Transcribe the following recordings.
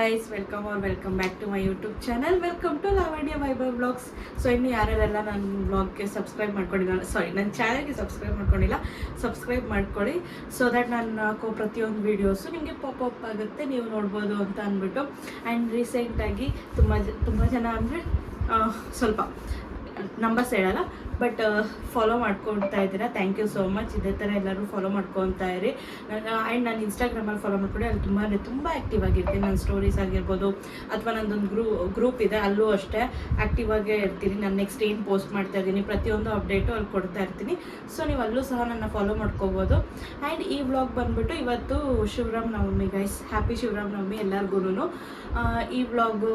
guys, welcome back to my YouTube channel. Welcome to Lavanya Viber Vlogs. So ಇನ್ನು ಯಾರೆಲ್ಲ ನನ್ನ ವ್ಲಾಗ್ಗೆ subscribe ಮಾಡ್ಕೊಂಡಿಲ್ಲ, ಸಾರಿ ನನ್ನ ಚಾನಲ್ಗೆ ಸಬ್ಸ್ಕ್ರೈಬ್ ಮಾಡ್ಕೊಂಡಿಲ್ಲ, ಸಬ್ಸ್ಕ್ರೈಬ್ ಮಾಡ್ಕೊಳ್ಳಿ. ಸೊ ದಟ್ ನಾನು ಹಾಕೋ ಪ್ರತಿಯೊಂದು ವೀಡಿಯೋಸು ನಿಮಗೆ ಪಾಪಪ್ ಆಗುತ್ತೆ, ನೀವು ನೋಡ್ಬೋದು ಅಂತ ಅಂದ್ಬಿಟ್ಟು. ಆ್ಯಂಡ್ ರೀಸೆಂಟಾಗಿ ತುಂಬ ಜನ ಅಂದರೆ ಸ್ವಲ್ಪ ನಂಬರ್ಸ್ ಹೇಳಲ್ಲ, ಬಟ್ ಫಾಲೋ ಮಾಡ್ಕೊಳ್ತಾ ಇದ್ದೀರಾ. Thank you so much. ಇದೇ ಥರ ಎಲ್ಲರೂ ಫಾಲೋ ಮಾಡ್ಕೊತಾ ಇರಿ. ಆ್ಯಂಡ್ ನಾನು ಇನ್ಸ್ಟಾಗ್ರಾಮಲ್ಲಿ ಫಾಲೋ ಮಾಡ್ಕೊಂಡು ಅಲ್ಲಿ ತುಂಬ ಆ್ಯಕ್ಟಿವ್ ಆಗಿರ್ತೀನಿ. ನನ್ನ ಸ್ಟೋರೀಸ್ ಆಗಿರ್ಬೋದು, ಅಥವಾ ನನ್ನದೊಂದು ಗ್ರೂಪ್ ಇದೆ, ಅಲ್ಲೂ ಅಷ್ಟೇ ಆ್ಯಕ್ಟಿವ್ ಆಗೇ ಇರ್ತೀನಿ. ನಾನು ನೆಕ್ಸ್ಟ್ ಏನು ಪೋಸ್ಟ್ ಮಾಡ್ತಾ ಇದ್ದೀನಿ ಪ್ರತಿಯೊಂದು ಅಪ್ಡೇಟು ಅಲ್ಲಿ ಕೊಡ್ತಾ ಇರ್ತೀನಿ. ಸೊ ನೀವು ಅಲ್ಲೂ ಸಹ ನನ್ನ ಫಾಲೋ ಮಾಡ್ಕೋಬೋದು. ಆ್ಯಂಡ್ ಈ ವ್ಲಾಗ್ ಬಂದುಬಿಟ್ಟು ಇವತ್ತು ಶಿವರಾಮ್ ನವಮಿ ಗೈಸ್, ಹ್ಯಾಪಿ ಶಿವರಾಮ್ ನವಮಿ ಎಲ್ಲರಿಗೂ. ಈ ವ್ಲಾಗು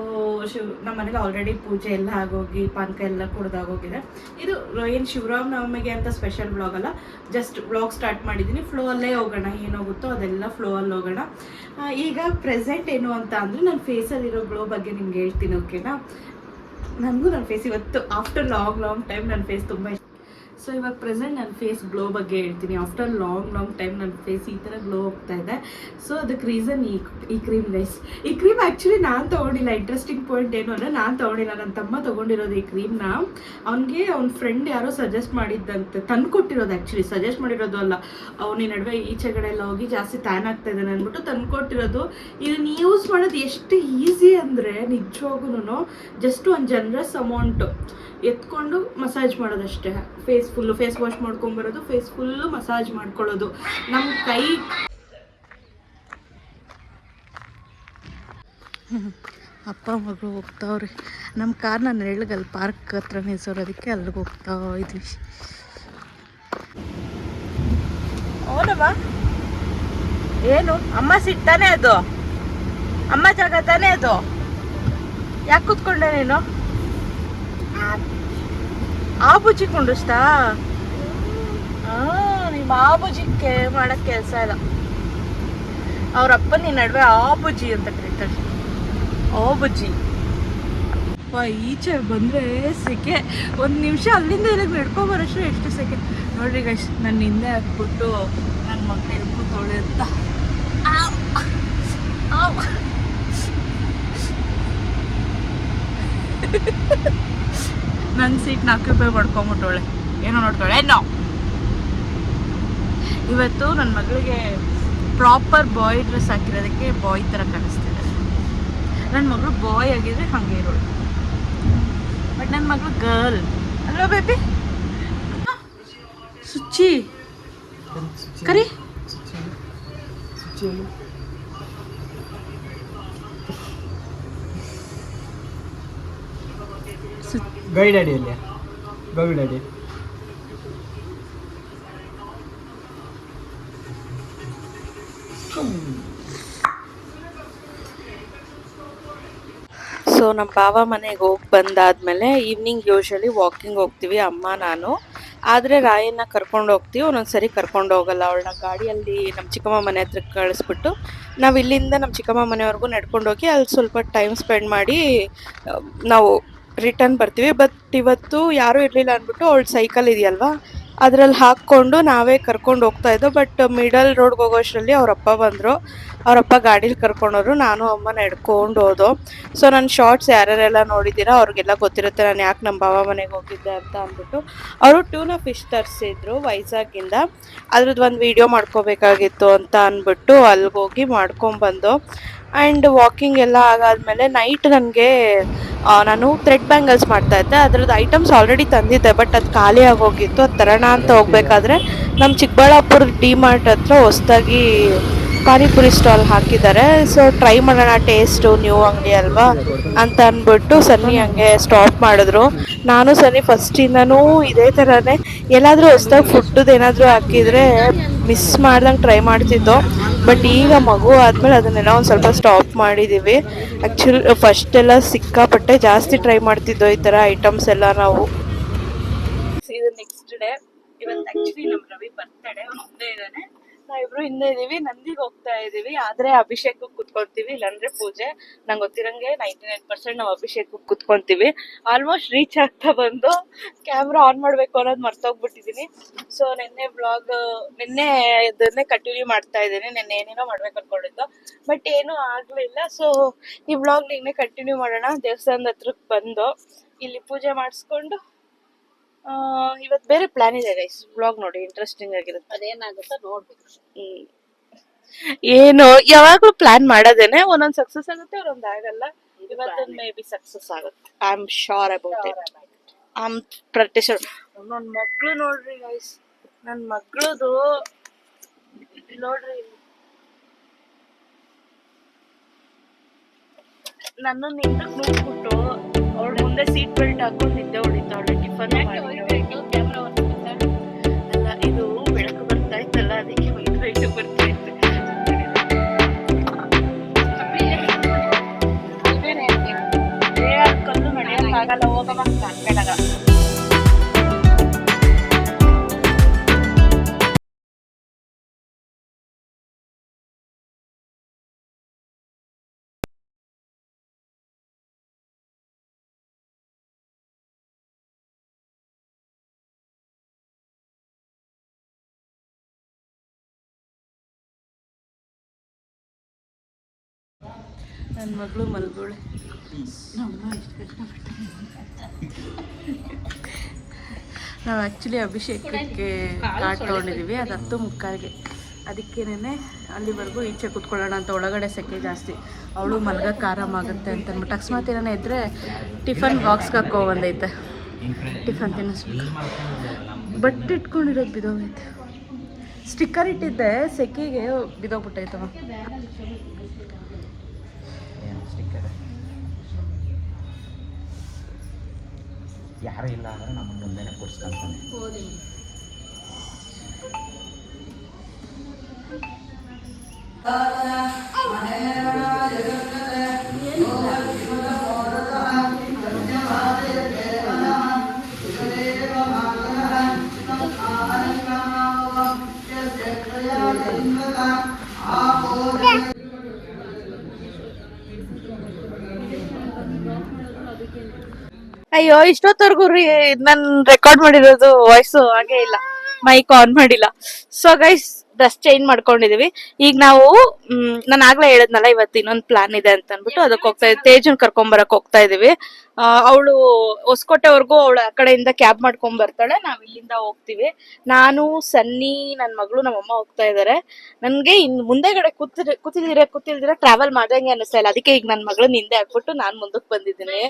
ನಮ್ಮ ಮನೇಲಿ ಆಲ್ರೆಡಿ ಪೂಜೆ ಎಲ್ಲ ಆಗೋಗಿ ಪಾನಕ ಎಲ್ಲ ಕುಡ್ದಾಗೋಗಿದೆ. ಇದು ಏನು ಶಿವರಾಮ್ ನವಮಿಗೆ ಅಂತ ಸ್ಪೆಷಲ್ ವ್ಲಾಗ್ ಅಲ್ಲ, ಜಸ್ಟ್ ವ್ಲಾಗ್ ಸ್ಟಾರ್ಟ್ ಮಾಡಿದ್ದೀನಿ. ಫ್ಲೋ ಅಲ್ಲೇ ಹೋಗೋಣ, ಏನಾಗುತ್ತೋ ಅದೆಲ್ಲ ಫ್ಲೋ ಅಲ್ಲಿ ಹೋಗೋಣ. ಈಗ ಪ್ರೆಸೆಂಟ್ ಏನು ಅಂತ ಅಂದರೆ ನನ್ನ ಫೇಸಲ್ಲಿರೋ ಗ್ಲೋ ಬಗ್ಗೆ ನಿಮ್ಗೆ ಹೇಳ್ತೀನಿ, ಓಕೆನಾ. ನನಗೂ ನನ್ನ ಫೇಸ್ ಇವತ್ತು ಆಫ್ಟರ್ ಲಾಂಗ್ ಟೈಮ್ ನನ್ನ ಫೇಸ್ ತುಂಬ ಇಷ್ಟ. ಸೊ ಇವಾಗ ಪ್ರೆಸೆಂಟ್ ನನ್ನ ಫೇಸ್ ಗ್ಲೋ ಬಗ್ಗೆ ಹೇಳ್ತೀನಿ. ಆಫ್ಟರ್ ಲಾಂಗ್ ಟೈಮ್ ನನ್ನ ಫೇಸ್ ಈ ಥರ ಗ್ಲೋ ಹೋಗ್ತಾ ಇದೆ. ಸೊ ಅದಕ್ಕೆ ರೀಸನ್ ಈ ಕ್ರೀಮ್ ಗೈಸ್. ಈ ಕ್ರೀಮ್ ಆ್ಯಕ್ಚುಲಿ ನಾನು ತೊಗೊಂಡಿಲ್ಲ. ಇಂಟ್ರೆಸ್ಟಿಂಗ್ ಪಾಯಿಂಟ್ ಏನು ಅಂದರೆ ನಾನು ತೊಗೊಂಡಿಲ್ಲ, ನನ್ನ ತಮ್ಮ ತೊಗೊಂಡಿರೋದು ಈ ಕ್ರೀಮ್ನ. ಅವ್ನಿಗೆ ಅವ್ನ ಫ್ರೆಂಡ್ ಯಾರೋ ಸಜೆಸ್ಟ್ ಮಾಡಿದ್ದಂತೆ, ತಂದು ಕೊಟ್ಟಿರೋದು. ಆ್ಯಕ್ಚುಲಿ ಸಜೆಸ್ಟ್ ಮಾಡಿರೋದು ಅಲ್ಲ, ಅವ್ನು ಈ ನಡುವೆ ಈಚೆಗಡೆ ಎಲ್ಲ ಹೋಗಿ ಜಾಸ್ತಿ ಟ್ಯಾನ್ ಆಗ್ತಾ ಇದ್ದಾನೆ ಅಂದ್ಬಿಟ್ಟು ತಂದು ಕೊಟ್ಟಿರೋದು. ಇದನ್ನು ಯೂಸ್ ಮಾಡೋದು ಎಷ್ಟು ಈಸಿ ಅಂದರೆ ನಿಜವಾಗೂ ಜಸ್ಟ್ ಒಂದು ಜನರಸ್ ಅಮೌಂಟು ಎತ್ಕೊಂಡು ಮಸಾಜ್ ಮಾಡೋದಷ್ಟೇ. ಫೇಸ್ ವಾಶ್ ಮಾಡ್ಕೊಂಬರೋದು, ಫೇಸ್ ಫುಲ್ಲು ಮಸಾಜ್ ಮಾಡ್ಕೊಳ್ಳೋದು. ನಮ್ಮ ಕೈ ಅಪ್ಪ ಮಗಳು ಹೋಗ್ತಾವ್ರಿ. ನಮ್ಮ ಕಾರ್ನ ನೆರಳಿಗಲ್ಲಿ ಪಾರ್ಕ್ ಹತ್ರ ನಿಲ್ಸೋರು, ಅದಕ್ಕೆ ಅಲ್ಲಿಗೆ ಹೋಗ್ತಾ ಇದ್ವಿ. ಹೌದಮ್ಮ, ಏನು ಅಮ್ಮ ಸಿಟ್ಟಾನೆ? ಅದು ಅಮ್ಮ ಜಾಗ ತಾನೇ ಅದು, ಯಾಕೆ ಕೂತ್ಕೊಂಡೆ ನೀನು? ಆಬುಜಿ ಕುಂಡಿಸ್ತಾ? ನಿಮ್ಮ ಆಬುಜಿಕ್ಕೆ ಮಾಡಕ್ ಕೆಲಸ ಇಲ್ಲ. ಅವ್ರ ಅಪ್ಪನ ಈ ನಡುವೆ ಆಬುಜಿ ಅಂತ ಕರೀತಾರೆ, ಆಬುಜಿ. ಈಚೆ ಬಂದ್ರೆ ಸೆಕೆ. ಒಂದು ನಿಮಿಷ ಅಲ್ಲಿಂದ ಇಲ್ಲಿಗೆ ನಡ್ಕೊಂಬರಷ್ಟು ಎಷ್ಟು ಸೆಕೆ ನೋಡ್ರಿ ಗೈಸ್. ನನ್ನ ಹಿಂದೆ ಹಾಕ್ಬಿಟ್ಟು ನನ್ನ ಮಕ್ಕಳು ಹಿಡ್ಕೊತವಳೆ ಅಂತ. ನನ್ನ ಸೀಟ್ನ ಆಕ್ಯುಪೈ ಮಾಡ್ಕೊಂಬಿಟ್ಟವಳೆ, ಏನೋ ನೋಡ್ತಾಳೆ. ಇವತ್ತು ನನ್ನ ಮಗಳಿಗೆ ಪ್ರಾಪರ್ ಬಾಯ್ ಡ್ರೆಸ್ ಹಾಕಿರೋದಕ್ಕೆ ಬಾಯ್ ಥರ ಕಾಣಿಸ್ತಿದೆ. ನನ್ನ ಮಗಳು ಬಾಯ್ ಆಗಿದ್ರೆ ಹಾಗೆ ಇರೋಳು, ಬಟ್ ನನ್ನ ಮಗಳು ಗರ್ಲ್ ಅಲ್ವಾ ಬೇಬಿ? ಸುಚ್ಚಿ ಕರಿ. ಗೈಡ್ ಅಡಿಯಲ್ಲಿ ಗೈಡ್ ಅಡಿ. ಸೊ ನಮ್ಮ ಬಾವ ಮನೆಗೆ ಹೋಗಿ ಬಂದಾದ್ಮೇಲೆ ಈವ್ನಿಂಗ್ ಯೂಶಲಿ ವಾಕಿಂಗ್ ಹೋಗ್ತೀವಿ ಅಮ್ಮ ನಾನು. ಆದರೆ ರಾಯನ್ನ ಕರ್ಕೊಂಡು ಹೋಗ್ತೀವಿ, ಒಂದೊಂದ್ಸರಿ ಕರ್ಕೊಂಡು ಹೋಗಲ್ಲ. ಅವಳನ್ನ ಗಾಡಿಯಲ್ಲಿ ನಮ್ಮ ಚಿಕ್ಕಮ್ಮ ಮನೆ ಹತ್ರ ಕಳಿಸ್ಬಿಟ್ಟು ನಾವು ಇಲ್ಲಿಂದ ನಮ್ಮ ಚಿಕ್ಕಮ್ಮ ಮನೆಯವ್ರಿಗೂ ನಡ್ಕೊಂಡೋಗಿ ಅಲ್ಲಿ ಸ್ವಲ್ಪ ಟೈಮ್ ಸ್ಪೆಂಡ್ ಮಾಡಿ ನಾವು ರಿಟರ್ನ್ ಬರ್ತೀವಿ. ಬಟ್ ಇವತ್ತು ಯಾರೂ ಇರಲಿಲ್ಲ ಅಂದ್ಬಿಟ್ಟು ಅವಳು ಸೈಕಲ್ ಇದೆಯಲ್ವಾ ಅದರಲ್ಲಿ ಹಾಕ್ಕೊಂಡು ನಾವೇ ಕರ್ಕೊಂಡು ಹೋಗ್ತಾ ಇದ್ದೋ. ಬಟ್ ಮಿಡಲ್ ರೋಡ್ಗೆ ಹೋಗೋಷ್ಟರಲ್ಲಿ ಅವರಪ್ಪ ಬಂದರು. ಅವರಪ್ಪ ಗಾಡೀಲಿ ಕರ್ಕೊಂಡೋರು, ನಾನು ಅಮ್ಮ ನಡ್ಕೊಂಡು ಹೋದೋ. ಸೊ ನನ್ನ ಶಾರ್ಟ್ಸ್ ಯಾರ್ಯಾರೆಲ್ಲ ನೋಡಿದ್ದೀರಾ ಅವ್ರಿಗೆಲ್ಲ ಗೊತ್ತಿರುತ್ತೆ ನಾನು ಯಾಕೆ ನಮ್ಮ ಬಾವ ಮನೆಗೆ ಹೋಗಿದ್ದೆ ಅಂತ ಅಂದ್ಬಿಟ್ಟು. ಅವರು ಟ್ಯೂನಾ ಫಿಶ್ ತರಿಸಿದ್ರು ವೈಜಾಗಿಂದ, ಅದ್ರದ್ದು ಒಂದು ವೀಡಿಯೋ ಮಾಡ್ಕೋಬೇಕಾಗಿತ್ತು ಅಂತ ಅಂದ್ಬಿಟ್ಟು ಅಲ್ಲಿಗೆ ಹೋಗಿ ಮಾಡ್ಕೊಂಬಂದು. ಆ್ಯಂಡ್ ವಾಕಿಂಗ್ ಎಲ್ಲ ಆಗಾದಮೇಲೆ ನೈಟ್ ನನಗೆ ನಾನು ಥ್ರೆಡ್ ಬ್ಯಾಂಗಲ್ಸ್ ಮಾಡ್ತಾಯಿದ್ದೆ. ಅದ್ರದ್ದು ಐಟಮ್ಸ್ ಆಲ್ರೆಡಿ ತಂದಿದ್ದೆ, ಬಟ್ ಅದು ಖಾಲಿ ಆಗೋಗಿತ್ತು. ಅದು ತರೋಣ ಅಂತ ಹೋಗ್ಬೇಕಾದ್ರೆ ನಮ್ಮ ಚಿಕ್ಕಬಳ್ಳಾಪುರ ಡಿ ಮಾರ್ಟ್ ಹತ್ರ ಹೊಸದಾಗಿ ಪಾನಿಪುರಿ ಸ್ಟಾಲ್ ಹಾಕಿದ್ದಾರೆ. ಸೊ ಟ್ರೈ ಮಾಡೋಣ, ಟೇಸ್ಟು ನ್ಯೂ ಅಂಗಡಿ ಅಲ್ವಾ ಅಂತ ಅಂದ್ಬಿಟ್ಟು ಸನ್ನಿ ಹಂಗೆ ಸ್ಟಾಪ್ ಮಾಡಿದ್ರು. ನಾನು ಸನ್ನಿ ಫಸ್ಟಿಂದನೂ ಇದೇ ಥರನೇ ಎಲ್ಲಾದರೂ ಹೊಸ್ದಾಗಿ ಫುಡ್ದು ಏನಾದರೂ ಹಾಕಿದರೆ ಮಿಸ್ ಮಾಡ್ದಂಗೆ ಟ್ರೈ ಮಾಡ್ತಿದ್ದೋ. ಬಟ್ ಈಗ ಮಗು ಆದಮೇಲೆ ಅದನ್ನೆಲ್ಲ ಒಂದು ಸ್ವಲ್ಪ ಸ್ಟಾಪ್ ಮಾಡಿದ್ದೀವಿ. ಆ್ಯಕ್ಚುಲಿ ಫಸ್ಟೆಲ್ಲ ಸಿಕ್ಕಾಪಟ್ಟೆ ಜಾಸ್ತಿ ಟ್ರೈ ಮಾಡ್ತಿದ್ದೋ ಈ ಥರ ಐಟಮ್ಸ್ ಎಲ್ಲ ನಾವು. ಇದು ನೆಕ್ಸ್ಟ್ ಡೇ. ಇವತ್ತು ಆ್ಯಕ್ಚುಲಿ ನಮ್ಮ ರವಿ ಬರ್ತಡೇ, ಅವ್ನು ಮುಂದೆ ಇದ್ದಾನೆ, ನಾವಿಬ್ರು ಹಿಂದೆ ಇದ್ದೀವಿ. ನಂದಿಗೆ ಹೋಗ್ತಾ ಇದ್ದೀವಿ, ಆದರೆ ಅಭಿಷೇಕ್ ಕುತ್ಕೊಂತೀವಿ, ಇಲ್ಲಾಂದ್ರೆ ಪೂಜೆ. ನಂಗೆ ಗೊತ್ತಿರಂಗೆ 99% ನಾವು ಅಭಿಷೇಕಕ್ಕೆ ಕುತ್ಕೊಂತೀವಿ. ಆಲ್ಮೋಸ್ಟ್ ರೀಚ್ ಆಗ್ತಾ ಬಂದು ಕ್ಯಾಮ್ರಾ ಆನ್ ಮಾಡ್ಬೇಕು ಅನ್ನೋದು ಮರ್ತೋಗ್ಬಿಟ್ಟಿದೀನಿ. ಸೊ ನಿನ್ನೆ ಇದನ್ನೇ ಕಂಟಿನ್ಯೂ ಮಾಡ್ತಾ ಇದ್ದೀನಿ. ನಿನ್ನೆ ಏನೇನೋ ಮಾಡ್ಬೇಕು ಅನ್ಕೊಂಡಿದ್ದು, ಬಟ್ ಏನೂ ಆಗ್ಲಿಲ್ಲ. ಸೊ ಈ ವ್ಲಾಗ್ ನಿನ್ನೆ ಕಂಟಿನ್ಯೂ ಮಾಡೋಣ. ದೇವಸ್ಥಾನದ ಹತ್ರಕ್ಕೆ ಬಂದು ಇಲ್ಲಿ ಪೂಜೆ ಮಾಡಿಸ್ಕೊಂಡು ಇವತ್ತು ಬೇರೆ ಪ್ಲಾನ್ ಇದೆ ಗೈಸ್. ವ್ಲಾಗ್ ನೋಡಿ, ಇಂಟ್ರೆಸ್ಟಿಂಗ್ ಆಗಿರುತ್ತೆ. ಅದೇನಾಗುತ್ತೋ ನೋಡ್ಬೇಕು. ಏನು ಯಾವಾಗ್ಲೂ ಪ್ಲಾನ್ ಮಾಡೋದೇನೆ, ಒಂದೊಂದ್ ಸಕ್ಸಸ್ ಆಗುತ್ತೆ, ಒಂದೊಂದ್ ಆಗಲ್ಲ. ಇವತ್ತೊಂದು ಮೇ ಬಿ ಸಕ್ಸಸ್ ಆಗುತ್ತೆ. I am sure about it. I am ಪ್ರತಿ ಶೋರ್. ನನ್ ಮಗ್ಳು ನೋಡ್ರಿ ಗೈಸ್, ನನ್ ಮಗ್ಳದು ನೋಡ್ರಿ. ನನ್ನ ಹಿಂದಕ್ಕೆ ನೋಡ್ಬಿಟ್ಟು ಅವಳ ಮುಂದೆ ಸೀಟ್ ಬೆಲ್ಟ್ ಹಾಕೊಂಡು ನಿದ್ದೆ ಹೊಡಿತಾವಳೆ. ಟಿಫನ್ ಅಲ್ಲ, ಇದು ಬೆಳಕು ಬರ್ತಾ ಇತ್ತಲ್ಲ, ಅದಕ್ಕೆ ವೈಟ್ ಬರ್ತಾ ಇತ್ತು. ಕಲ್ಲು ನಡೆಯಕ್ಕಾಗಲ್ಲ, ಹೋಗಮ್ಮ ಕಾಣ್ಬೇಡ. ನನ್ನ ಮಗಳು ಮಲ್ಗೋಳೆ. ನಾವು ಆ್ಯಕ್ಚುಲಿ ಅಭಿಷೇಕಕ್ಕೆ ಕಾರ್ಡ್ ತೊಗೊಂಡಿದ್ದೀವಿ, ಅದು 10:15ಗೆ. ಅದಕ್ಕೇನೆ ಅಲ್ಲಿವರೆಗೂ ಈಚೆ ಕುತ್ಕೊಳ್ಳೋಣ ಅಂತ. ಒಳಗಡೆ ಸೆಕೆ ಜಾಸ್ತಿ, ಅವಳು ಮಲ್ಗಕ್ಕೆ ಆರಾಮಾಗುತ್ತೆ ಅಂತ ಅಂದ್ಬಿಟ್ಟು. ಅಕಸ್ಮಾತ್ ಏನಾನ ಇದ್ದರೆ ಟಿಫನ್ ಬಾಕ್ಸ್ಗೆ ಹಾಕೋ ಬಂದೈತೆ, ಟಿಫನ್ ತಿನ್ನಿಸ್ಬೇಕು. ಬಟ್ಟೆ ಇಟ್ಕೊಂಡಿರೋದು ಬಿದೋಗೈತೆ. ಸ್ಟಿಕ್ಕರ್ ಇಟ್ಟಿದ್ದೆ, ಸೆಕೆಗೆ ಬಿದೋಗ್ಬಿಟ್ಟೈತವ. ಯಾರು ಇಲ್ಲ ಅಂದ್ರೆ ನಮ್ಮ ಮುಂದೆನೆ ಕೂರಿಸ್ಕೊಂತಾನೆ. ಅಯ್ಯೋ, ಇಷ್ಟೊತ್ತವರೆಗೂ ನನ್ ರೆಕಾರ್ಡ್ ಮಾಡಿರೋದು ವಾಯ್ಸು ಹಾಗೆ ಇಲ್ಲ, ಮೈಕ್ ಆನ್ ಮಾಡಿಲ್ಲ. ಸೊ ಗೈಸ್, ಡ್ರೆಸ್ ಚೇಂಜ್ ಮಾಡ್ಕೊಂಡಿದೀವಿ. ಈಗ ನಾವು ನಾನು ಆಗ್ಲೇ ಹೇಳದ್ನಲ್ಲ, ಇವತ್ತು ಇನ್ನೊಂದು ಪ್ಲಾನ್ ಇದೆ ಅಂತ ಅನ್ಬಿಟ್ಟು ಅದಕ್ಕೆ ಹೋಗ್ತಾ ಇದ್ದೀವಿ. ತೇಜನ್ ಕರ್ಕೊಂಬರಕ್ ಹೋಗ್ತಾ ಇದೀವಿ. ಅವಳು ಹೊಸಕೋಟೆವರೆಗೂ ಅವಳು ಆ ಕಡೆಯಿಂದ ಕ್ಯಾಬ್ ಮಾಡ್ಕೊಂಡ್ ಬರ್ತಾಳೆ, ನಾವ್ ಇಲ್ಲಿಂದ ಹೋಗ್ತೀವಿ. ನಾನು, ಸನ್ನಿ, ನನ್ ಮಗಳು, ನಮ್ಮಮ್ಮ ಹೋಗ್ತಾ ಇದಾರೆ. ನನ್ಗೆ ಇನ್ ಮುಂದೆಗಡೆ ಕೂತಿಲ್ದಿರ ಟ್ರಾವೆಲ್ ಮಾಡ್ದಂಗೆ ಅನಿಸ್ತಾ ಇಲ್ಲ. ಅದಕ್ಕೆ ಈಗ ನನ್ ಮಗಳನ್ನ ಹಿಂದೆ ಹಾಕ್ಬಿಟ್ಟು ನಾನ್ ಮುಂದಕ್ಕೆ ಬಂದಿದ್ದೀನಿ.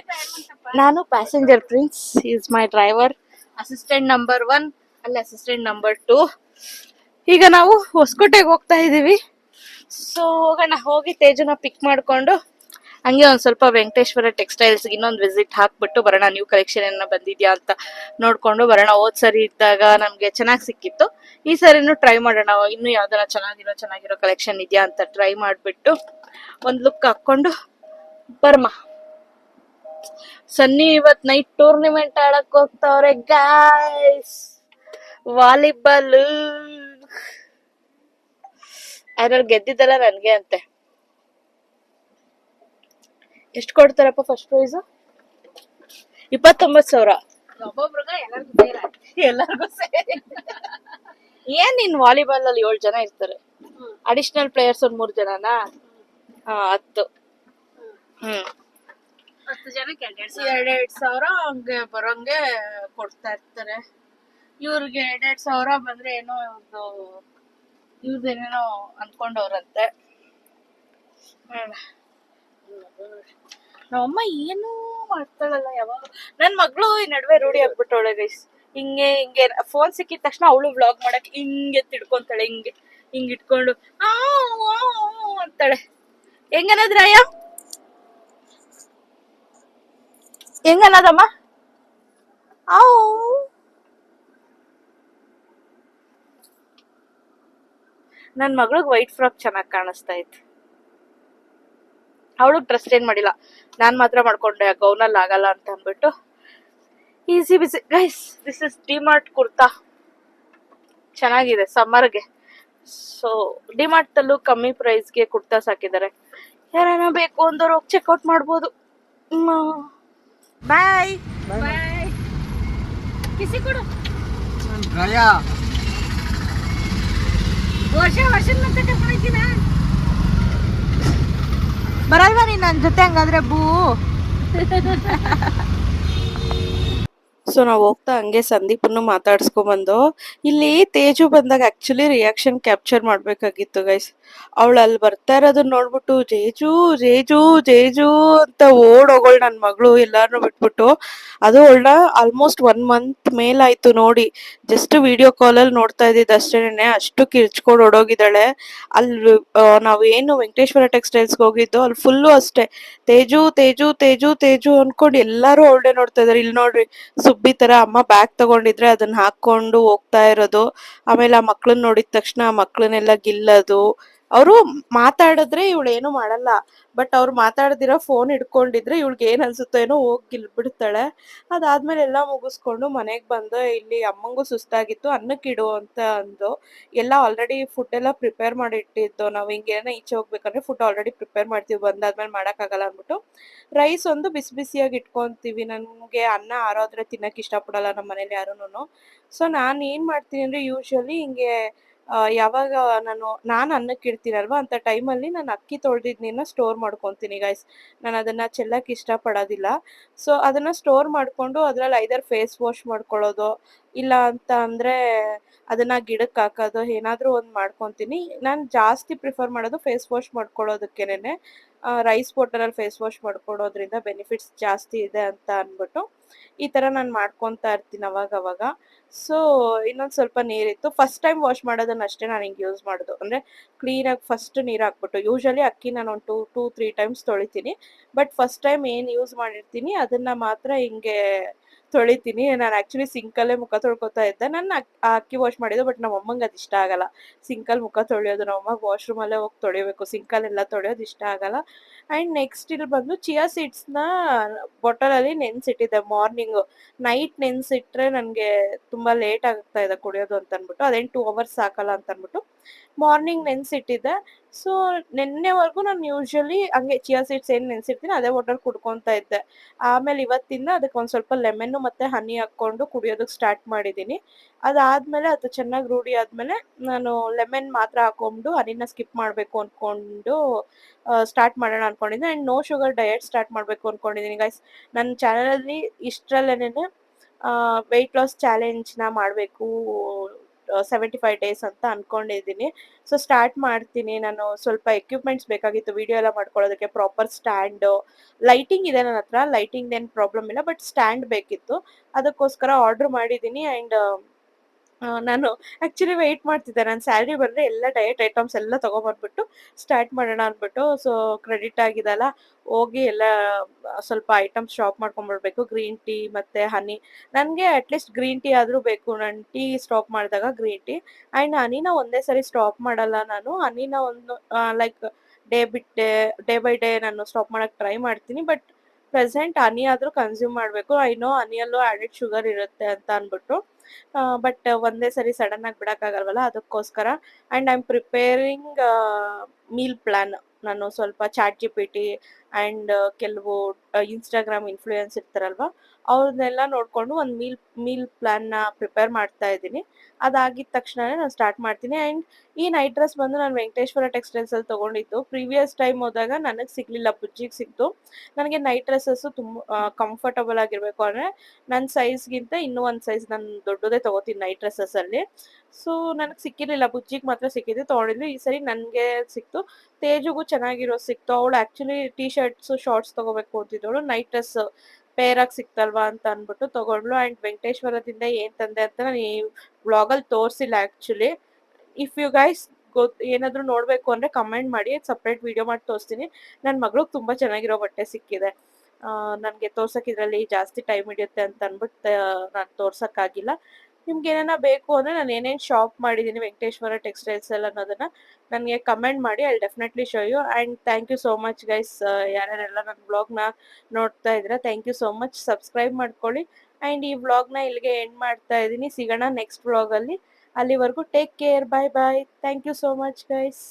ನಾನು passenger prince, is my driver. Assistant number 1 ಅಲ್ಲಿ ಅಸಿಸ್ಟೆಂಟ್ ನಂಬರ್ 2. ಈಗ ನಾವು ಹೊಸಕೋಟೆಗೆ ಹೋಗ್ತಾ ಇದೀವಿ. ಸೊ ಹೋಗೋಣ. ಹೋಗಿ ತೇಜನ ಪಿಕ್ ಮಾಡ್ಕೊಂಡು ಹಂಗೆ ಒಂದ್ ಸ್ವಲ್ಪ ವೆಂಕಟೇಶ್ವರ ಟೆಕ್ಸ್ಟೈಲ್ಸ್ ಇನ್ನೊಂದು ವಿಸಿಟ್ ಹಾಕ್ಬಿಟ್ಟು ಬರೋಣ. ನ್ಯೂ ಕಲೆಕ್ಷನ್ ಏನ ಬಂದಿದ್ಯಾ ಅಂತ ನೋಡ್ಕೊಂಡು ಬರೋಣ. ಹೋದ್ ಸರಿ ಇದ್ದಾಗ ನಮ್ಗೆ ಚೆನ್ನಾಗಿ ಸಿಕ್ಕಿತ್ತು, ಈ ಸರಿನೂ ಟ್ರೈ ಮಾಡೋಣ. ಇನ್ನು ಯಾವ್ದಾರ ಚೆನ್ನಾಗಿರೋ ಕಲೆಕ್ಷನ್ ಇದೆಯಾ ಅಂತ ಟ್ರೈ ಮಾಡ್ಬಿಟ್ಟು ಒಂದ್ ಲುಕ್ ಹಾಕೊಂಡು ಬರ್ಮ. ಸನ್ನಿ ಇವತ್ ನೈಟ್ ಟೂರ್ನಿಮೆಂಟ್ ಆಡಕ್ ಹೋಗ್ತಾವ್ರೆ ಗಾಯ್ಸ್, ವಾಲಿಬಾಲ್. ಅದ್ರಲ್ಲಿ ಗೆದ್ದಿದ್ದಲ್ಲ ನನ್ಗೆ ಅಂತೆ. ಎಷ್ಟು ಕೊಡ್ತಾರಪ್ಪ ಫಸ್ಟ್ ಪ್ರೈಸ್? 29,000. ಎಲ್ಲರಿಗೂ ಸೇರಿ. ಏನ್ ನೀನ್ ವಾಲಿಬಾಲ್ ಅಲ್ಲಿ 7 ಜನ ಇರ್ತಾರೆ, ಅಡಿಷನಲ್ ಪ್ಲೇಯರ್ಸ್ ಒಂದ್ 3 ಜನನಾ? 10. 10 ಜನಕ್ಕೆ 2,500 ಹಂಗೆ ಬರೋಂಗೆ ಕೊಡ್ತಾ ಇರ್ತಾರೆ. ಇವ್ರಿಗೆ 2,500 ಬಂದ್ರೆ ಏನೋ ಇವ್ರದೇನೇನೋ ಅನ್ಕೊಂಡವ್ರಂತೆ. ನಮ್ಮಮ್ಮ ಏನೂ ಮಾಡ್ತಾಳಲ್ಲ ಯಾವಾಗ. ನನ್ ಮಗಳು ಈ ನಡುವೆ ರೂಢಿ ಆಗ್ಬಿಟ್ಟವಳೆ ಗೈಸ್. ಹಿಂಗೆ ಫೋನ್ ಸಿಕ್ಕಿದ ತಕ್ಷಣ ಅವಳು ವ್ಲಾಗ್ ಮಾಡಕ್ ಹಿಂಗೆ ತಿಡ್ಕೊಂತಾಳೆ, ಹಿಂಗ್ ಇಟ್ಕೊಂಡು ಅಂತಾಳೆ. ಹೆಂಗನದ್ರಯ್ಯ, ಹೆಂಗನದಮ್ಮ? ನನ್ ಮಗಳಿಗೆ ವೈಟ್ ಫ್ರಾಕ್ ಚೆನ್ನಾಗಿ ಕಾಣಿಸ್ತಾ ಇತ್ತು. ಅವಳಿಗೆ ಡ್ರೆಸ್ ಚೇಂಜ್ ಮಾಡಿಲ್ಲ, ನಾನ್ ಮಾತ್ರ ಮಾಡ್ಕೊಂಡೆ. ಗೌನಲ್ಲಿ ಆಗಲ್ಲ ಅಂತ ಅಂದ್ಬಿಟ್ಟು ಈಸಿ ಬಿಸಿ. Guys, this is DMart kurta, ಚೆನ್ನಾಗಿದೆ ಸಮ್ಮರ್ಗೆ. ಸೊ ಡಿಮಾರ್ಟ್ ಅಲ್ಲೂ ಕಮ್ಮಿ ಪ್ರೈಸ್ಗೆ ಕುರ್ತಾಸ್ ಹಾಕಿದ್ದಾರೆ. ಯಾರನ ಬೇಕು ಅಂದವ್ರು ಹೋಗಿ ಚೆಕ್ಔಟ್ ಮಾಡ್ಬೋದು. ಬಾಯ್. ಬಾಯ್. ಕಿಸಿ ಕೊಡು. ವರ್ಷದ ಮತ್ತೆ ಕರ್ಕೊಂಡು ಹೋಗ್ತೀನ. ಬರಲ್ವಾ ನೀನ್ ನನ್ನ ಜೊತೆ ಹಂಗಾದ್ರೆ ಬೂ? ಸೊ ನಾವು ಹೋಗ್ತಾ ಹಂಗೆ ಸಂದೀಪನ್ನು ಮಾತಾಡ್ಸ್ಕೊಂಬಂದು ಇಲ್ಲಿ ತೇಜು ಬಂದಾಗ ಆಕ್ಚುಲಿ ರಿಯಾಕ್ಷನ್ ಕ್ಯಾಪ್ಚರ್ ಮಾಡ್ಬೇಕಾಗಿತ್ತು ಗೈಸ್. ಅವಳು ಅಲ್ಲಿ ಬರ್ತಾ ಇರೋದನ್ನ ನೋಡ್ಬಿಟ್ಟು ಜೇಜು ಜೇಜು ಜೇಜು ಅಂತ ಓಡೋಗೋಳು ನನ್ನ ಮಗಳು ಎಲ್ಲಾರನ್ನೂ ಬಿಟ್ಬಿಟ್ಟು. ಅದು ಅವಳನ್ನ ಆಲ್ಮೋಸ್ಟ್ 1 ಮಂತ್ ಮೇಲಾಯ್ತು ನೋಡಿ. ಜಸ್ಟ್ ವಿಡಿಯೋ ಕಾಲಲ್ಲಿ ನೋಡ್ತಾ ಇದ್ದಿದ್ದು ಅಷ್ಟೇನೆ, ಅಷ್ಟು ಕಿರ್ಚ್ಕೊಂಡು ಓಡೋಗಿದ್ದಾಳೆ. ಅಲ್ಲಿ ನಾವೇನು ವೆಂಕಟೇಶ್ವರ ಟೆಕ್ಸ್ಟೈಲ್ಸ್ಗೆ ಹೋಗಿದ್ದು ಅಲ್ಲಿ ಫುಲ್ಲು ಅಷ್ಟೇ ತೇಜು ತೇಜು ತೇಜು ತೇಜು ಅನ್ಕೊಂಡು ಎಲ್ಲರೂ ಅವಳೇ ನೋಡ್ತಾ ಇದಾರೆ. ಇಲ್ಲಿ ನೋಡ್ರಿ ಸುಬ್ಬಿ ತರ ಅಮ್ಮ ಬ್ಯಾಗ್ ತಗೊಂಡಿದ್ರೆ ಅದನ್ನ ಹಾಕೊಂಡು ಹೋಗ್ತಾ ಇರೋದು. ಆಮೇಲೆ ಆ ಮಕ್ಳನ್ನ ನೋಡಿದ ತಕ್ಷಣ ಆ ಮಕ್ಳನ್ನೆಲ್ಲ ಗಿಲ್ಲೋದು. ಅವರು ಮಾತಾಡಿದ್ರೆ ಇವಳು ಏನು ಮಾಡಲ್ಲ, ಬಟ್ ಅವ್ರು ಮಾತಾಡ್ದಿರೋ ಫೋನ್ ಹಿಡ್ಕೊಂಡಿದ್ರೆ ಇವಳಿಗೆ ಏನ್ ಅನ್ಸುತ್ತೋ ಏನೋ ಹೋಗಿ ಗಿಲ್ಬಿಡ್ತಾಳೆ. ಅದಾದ್ಮೇಲೆ ಎಲ್ಲ ಮುಗಿಸ್ಕೊಂಡು ಮನೆಗೆ ಬಂದು ಇಲ್ಲಿ ಅಮ್ಮಂಗೂ ಸುಸ್ತಾಗಿತ್ತು, ಅನ್ನಕ್ಕಿಡು ಅಂತ ಅಂದು ಎಲ್ಲ ಆಲ್ರೆಡಿ ಫುಡ್ ಎಲ್ಲ ಪ್ರಿಪೇರ್ ಮಾಡಿ ಇಟ್ಟಿದ್ದು. ನಾವು ಹಿಂಗೇನ ಈಚೆ ಹೋಗ್ಬೇಕಂದ್ರೆ ಫುಡ್ ಆಲ್ರೆಡಿ ಪ್ರಿಪೇರ್ ಮಾಡ್ತೀವಿ, ಬಂದಾದ್ಮೇಲೆ ಮಾಡೋಕ್ಕಾಗಲ್ಲ ಅಂದ್ಬಿಟ್ಟು ರೈಸ್ ಒಂದು ಬಿಸಿ ಬಿಸಿಯಾಗಿ ಇಟ್ಕೊಂತೀವಿ. ನನಗೆ ಅನ್ನ ಆರೋದ್ರೆ ತಿನ್ನಕ್ಕೆ ಇಷ್ಟಪಡಲ್ಲ ನಮ್ಮ ಮನೇಲಿ ಯಾರೂನು. ಸೊ ನಾನು ಏನು ಮಾಡ್ತೀನಿ ಅಂದರೆ ಯೂಶ್ವಲಿ ಹಿಂಗೆ ಯಾವಾಗ ನಾನು ಅನ್ನಕ್ಕೆ ಇಡ್ತೀನಲ್ವಾ ಅಂಥ ಟೈಮಲ್ಲಿ ನಾನು ಅಕ್ಕಿ ತೊಳೆದಿದ್ದ ನೀರನ್ನ ಸ್ಟೋರ್ ಮಾಡ್ಕೊತೀನಿ ಗೈಸ್. ನಾನು ಅದನ್ನು ಚೆಲ್ಲಕ್ಕೆ ಇಷ್ಟಪಡೋದಿಲ್ಲ. ಸೊ ಅದನ್ನು ಸ್ಟೋರ್ ಮಾಡಿಕೊಂಡು ಅದರಲ್ಲಿ ಐದರ್ ಫೇಸ್ ವಾಶ್ ಮಾಡ್ಕೊಳ್ಳೋದು, ಇಲ್ಲ ಅಂತ ಅಂದರೆ ಅದನ್ನು ಗಿಡಕ್ಕೆ ಹಾಕೋದು, ಏನಾದರೂ ಒಂದು ಮಾಡ್ಕೊತೀನಿ. ನಾನು ಜಾಸ್ತಿ ಪ್ರಿಫರ್ ಮಾಡೋದು ಫೇಸ್ ವಾಶ್ ಮಾಡ್ಕೊಳ್ಳೋದಕ್ಕೇನೆ. ರೈಸ್ ವಾಟರಲ್ಲಿ ಫೇಸ್ ವಾಶ್ ಮಾಡ್ಕೊಳ್ಳೋದ್ರಿಂದ ಬೆನಿಫಿಟ್ಸ್ ಜಾಸ್ತಿ ಇದೆ ಅಂತ ಅಂದ್ಬಿಟ್ಟು ಈ ಥರ ನಾನು ಮಾಡ್ಕೊತಾ ಇರ್ತೀನಿ ಅವಾಗವಾಗ. ಸೊ ಇನ್ನೊಂದು ಸ್ವಲ್ಪ ನೀರಿತ್ತು. ಫಸ್ಟ್ ಟೈಮ್ ವಾಶ್ ಮಾಡೋದನ್ನ ಅಷ್ಟೇ ನಾನು ಹಿಂಗೆ ಯೂಸ್ ಮಾಡೋದು. ಅಂದರೆ ಕ್ಲೀನಾಗಿ ಫಸ್ಟ್ ನೀರು ಹಾಕ್ಬಿಟ್ಟು, ಯೂಶ್ವಲಿ ಅಕ್ಕಿ ನಾನು ಒಂದು 2-3 ಟೈಮ್ಸ್ ತೊಳಿತೀನಿ. ಬಟ್ ಫಸ್ಟ್ ಟೈಮ್ ಏನು ಯೂಸ್ ಮಾಡಿರ್ತೀನಿ ಅದನ್ನು ಮಾತ್ರ ಹಿಂಗೆ ತೊಳಿತೀನಿ. ನಾನು ಆ್ಯಕ್ಚುಲಿ ಸಿಂಕಲ್ಲೇ ಮುಖ ತೊಳ್ಕೊತಾ ಇದ್ದೆ. ನಾನು ಅಕ್ಕಿ ವಾಶ್ ಮಾಡಿದ್ದು, ಬಟ್ ನಮ್ಮ ಅಮ್ಮಂಗೆ ಅದು ಇಷ್ಟ ಆಗಲ್ಲ ಸಿಂಕಲ್ಲಿ ಮುಖ ತೊಳೆಯೋದು. ನಮ್ಮ ಅಮ್ಮಗೆ ವಾಶ್ರೂಮಲ್ಲೇ ಹೋಗಿ ತೊಳಿಬೇಕು, ಸಿಂಕಲ್ಲೆಲ್ಲ ತೊಳೆಯೋದು ಇಷ್ಟ ಆಗಲ್ಲ. ಆ್ಯಂಡ್ ನೆಕ್ಸ್ಟ್ ಇಲ್ಲಿ ಬಂದು ಚಿಯಾ ಸೀಡ್ಸ್ನ ಬಾಟಲಲ್ಲಿ ನೆನೆಸಿಟ್ಟಿದ್ದೆ ಮಾರ್ನಿಂಗು. ನೈಟ್ ನೆನೆಸಿಟ್ರೆ ನನಗೆ ತುಂಬ ಲೇಟ್ ಆಗ್ತಾ ಇದೆ ಕುಡಿಯೋದು ಅಂತ ಅಂದ್ಬಿಟ್ಟು, ಅದೇನು 2 ಅವರ್ಸ್ ಸಾಕಲ್ಲ ಅಂತ ಅಂದ್ಬಿಟ್ಟು ಮಾರ್ನಿಂಗ್ ನೆನೆಸಿಟ್ಟಿದ್ದೆ. ಸೊ ನೆನ್ನೆವರೆಗೂ ನಾನು ಯೂಶ್ವಲಿ ಹಂಗೆ ಚಿಯಾ ಸೀಡ್ಸ್ ಏನು ನೆನೆಸಿರ್ತೀನಿ ಅದೇ ವಾಟರ್ ಕುಡ್ಕೊತಾ ಇದ್ದೆ. ಆಮೇಲೆ ಇವತ್ತಿಂದ ಅದಕ್ಕೆ ಒಂದು ಸ್ವಲ್ಪ ಲೆಮನ್ನು ಮತ್ತು ಹನಿ ಹಾಕ್ಕೊಂಡು ಕುಡಿಯೋದಕ್ಕೆ ಸ್ಟಾರ್ಟ್ ಮಾಡಿದ್ದೀನಿ. ಅದಾದಮೇಲೆ ಅದು ಚೆನ್ನಾಗಿ ರೂಢಿ ಆದಮೇಲೆ ನಾನು ಲೆಮನ್ ಮಾತ್ರ ಹಾಕ್ಕೊಂಡು ಹನಿನ ಸ್ಕಿಪ್ ಮಾಡಬೇಕು ಅಂದ್ಕೊಂಡು ಸ್ಟಾರ್ಟ್ ಮಾಡೋಣ ಅಂದ್ಕೊಂಡಿದ್ದೆ. And no sugar diet start ಮಾಡಬೇಕು ಅಂದ್ಕೊಂಡಿದ್ದೀನಿ ಗೈಸ್. ನನ್ನ ಚಾನಲಲ್ಲಿ ಇಷ್ಟರಲ್ಲೇನೆ ವೆಯ್ಟ್ ಲಾಸ್ ಚಾಲೆಂಜ್ನ ಮಾಡಬೇಕು 75 ಡೇಸ್ ಅಂತ ಅಂದ್ಕೊಂಡಿದ್ದೀನಿ. ಸೊ ಸ್ಟಾರ್ಟ್ ಮಾಡ್ತೀನಿ. ನಾನು ಸ್ವಲ್ಪ ಎಕ್ವಿಪ್ಮೆಂಟ್ಸ್ ಬೇಕಾಗಿತ್ತು ವಿಡಿಯೋ ಎಲ್ಲ ಮಾಡ್ಕೊಳ್ಳೋದಕ್ಕೆ, ಪ್ರಾಪರ್ ಸ್ಟ್ಯಾಂಡು, ಲೈಟಿಂಗ್ ಇದೆ ನನ್ನ ಹತ್ರ, ಲೈಟಿಂಗ್ದೇನು ಪ್ರಾಬ್ಲಮ್ ಇಲ್ಲ, ಬಟ್ ಸ್ಟ್ಯಾಂಡ್ ಬೇಕಿತ್ತು. ಅದಕ್ಕೋಸ್ಕರ ಆರ್ಡ್ರ್ ಮಾಡಿದ್ದೀನಿ. ಆ್ಯಂಡ್ ನಾನು ಆ್ಯಕ್ಚುಲಿ ವೆಯ್ಟ್ ಮಾಡ್ತಿದ್ದೆ ನನ್ನ ಸ್ಯಾಲ್ರಿ ಬಂದರೆ ಎಲ್ಲ ಡಯಟ್ ಐಟಮ್ಸ್ ಎಲ್ಲ ತೊಗೊಂಬಂದ್ಬಿಟ್ಟು ಸ್ಟಾರ್ಟ್ ಮಾಡೋಣ ಅಂದ್ಬಿಟ್ಟು. ಸೊ ಕ್ರೆಡಿಟ್ ಆಗಿದೆಲ್ಲ ಹೋಗಿ ಎಲ್ಲ ಸ್ವಲ್ಪ ಐಟಮ್ಸ್ ಶಾಪ್ ಮಾಡ್ಕೊಂಬರ್ಬೇಕು. ಗ್ರೀನ್ ಟೀ ಮತ್ತು ಹನಿ, ನನಗೆ ಅಟ್ಲೀಸ್ಟ್ ಗ್ರೀನ್ ಟೀ ಆದರೂ ಬೇಕು. ನಾನು ಟೀ ಸ್ಟಾಪ್ ಮಾಡಿದಾಗ ಗ್ರೀನ್ ಟೀ ಆ್ಯಂಡ್ ಹನಿನ ಒಂದೇ ಸರಿ ಸ್ಟಾಪ್ ಮಾಡಲ್ಲ ನಾನು. ಹನಿನ ಒಂದು ಲೈಕ್ ಡೇ ಬೈ ಡೇ ನಾನು ಸ್ಟಾಪ್ ಮಾಡೋಕ್ಕೆ ಟ್ರೈ ಮಾಡ್ತೀನಿ. ಬಟ್ ಪ್ರೆಸೆಂಟ್ ಹನಿ ಆದರೂ ಕನ್ಸ್ಯೂಮ್ ಮಾಡಬೇಕು. ಐ ನೋ ಹನಿಯಲ್ಲೂ ಆ್ಯಡೆಡ್ ಶುಗರ್ ಇರುತ್ತೆ ಅಂತ ಅಂದ್ಬಿಟ್ಟು, ಬಟ್ ಒಂದೇ ಸರಿ ಸಡನ್ನಾಗಿ ಬಿಡೋಕ್ಕಾಗಲ್ವಲ್ಲ, ಅದಕ್ಕೋಸ್ಕರ. And I am preparing meal plan. ನಾನು ಸ್ವಲ್ಪ ಚಾಟ್ GPT ಆ್ಯಂಡ್ ಕೆಲವು ಇನ್ಸ್ಟಾಗ್ರಾಮ್ ಇನ್ಫ್ಲೂಯೆನ್ಸ್ ಇರ್ತಾರಲ್ವ ಅವ್ರನ್ನೆಲ್ಲ ನೋಡಿಕೊಂಡು ಒಂದು ಮೀಲ್ ಪ್ಲ್ಯಾನ್ನ ಪ್ರಿಪೇರ್ ಮಾಡ್ತಾ ಇದ್ದೀನಿ. ಅದಾಗಿದ್ದ ತಕ್ಷಣವೇ ನಾನು ಸ್ಟಾರ್ಟ್ ಮಾಡ್ತೀನಿ. ಆ್ಯಂಡ್ ಈ ನೈಟ್ ಡ್ರೆಸ್ ಬಂದು ನಾನು ವೆಂಕಟೇಶ್ವರ ಟೆಕ್ಸ್ಟೈಲ್ಸಲ್ಲಿ ತೊಗೊಂಡಿದ್ದು. ಪ್ರೀವಿಯಸ್ ಟೈಮ್ ಹೋದಾಗ ನನಗೆ ಸಿಗಲಿಲ್ಲ, ಬುಜ್ಜಿಗೆ ಸಿಕ್ತು. ನನಗೆ ನೈಟ್ ಡ್ರೆಸ್ಸಸ್ಸು ತುಂಬ ಕಂಫರ್ಟಬಲ್ ಆಗಿರಬೇಕು ಅಂದರೆ ನನ್ನ ಸೈಜ್ಗಿಂತ ಇನ್ನೂ ಒಂದು ಸೈಜ್ ನಾನು ದೊಡ್ಡದೇ ತೊಗೋತೀನಿ ನೈಟ್ ಡ್ರೆಸ್ಸಸ್ಸಲ್ಲಿ. ಸೊ ನನಗೆ ಸಿಕ್ಕಿರಲಿಲ್ಲ, ಬುಜ್ಜಿಗೆ ಮಾತ್ರ ಸಿಕ್ಕಿದ್ದು, ತೊಗೊಂಡಿದ್ದು. ಈ ಸರಿ ನನಗೆ ಸಿಕ್ತು, ತೇಜುಗೂ ಚೆನ್ನಾಗಿರೋ ಸಿಕ್ತು. ಅವಳು ಆ್ಯಕ್ಚುಲಿ ಟೀ ಶರ್ಟ್ಸು ಶಾರ್ಟ್ಸ್ ತೊಗೋಬೇಕು ಅಂತಿದ್ದವಳು, ನೈಟ್ ಡ್ರೆಸ್ ಪೇರಾಗಿ ಸಿಕ್ತಲ್ವಾ ಅಂತ ಅಂದ್ಬಿಟ್ಟು ತೊಗೊಂಡ್ಳು. ಆ್ಯಂಡ್ ವೆಂಕಟೇಶ್ವರದಿಂದ ಏನು ತಂದೆ ಅಂತ ನಾನು ಈ ವ್ಲಾಗಲ್ಲಿ ತೋರಿಸಿಲ್ಲ ಆ್ಯಕ್ಚುಲಿ. ಇಫ್ ಯು ಗೈಸ್ ಏನಾದರೂ ನೋಡಬೇಕು ಅಂದರೆ ಕಮೆಂಟ್ ಮಾಡಿ, ಸಪ್ರೇಟ್ ವೀಡಿಯೋ ಮಾಡಿ ತೋರಿಸ್ತೀನಿ. ನನ್ನ ಮಗಳಿಗೆ ತುಂಬ ಚೆನ್ನಾಗಿರೋ ಬಟ್ಟೆ ಸಿಕ್ಕಿದೆ. ನನಗೆ ತೋರ್ಸೋಕೆ ಇದರಲ್ಲಿ ಜಾಸ್ತಿ ಟೈಮ್ ಹಿಡಿಯುತ್ತೆ ಅಂತ ಅಂದ್ಬಿಟ್ಟು ನಾನು ತೋರ್ಸೋಕ್ಕಾಗಿಲ್ಲ. ನಿಮ್ಗೆ ಏನಾರ ಬೇಕು ಅಂದರೆ ನಾನು ಏನೇನು ಶಾಪ್ ಮಾಡಿದ್ದೀನಿ ವೆಂಕಟೇಶ್ವರ ಟೆಕ್ಸ್ಟೈಲ್ಸಲ್ಲಿ ಅನ್ನೋದನ್ನು ನನಗೆ ಕಮೆಂಟ್ ಮಾಡಿ. I will definitely show you. And thank you so much guys, ಯಾರ್ಯಾರೆಲ್ಲ ನನ್ನ ವ್ಲಾಗ್ನ ನೋಡ್ತಾ ಇದ್ದೀರಾ, thank you so much. Subscribe ಮಾಡ್ಕೊಳ್ಳಿ. ಆ್ಯಂಡ್ ಈ ವ್ಲಾಗ್ನ ಇಲ್ಲಿಗೆ ಎಂಡ್ ಮಾಡ್ತಾ ಇದ್ದೀನಿ. ಸಿಗೋಣ ನೆಕ್ಸ್ಟ್ ವ್ಲಾಗಲ್ಲಿ. ಅಲ್ಲಿವರೆಗೂ take care, bye bye. Thank you so much guys.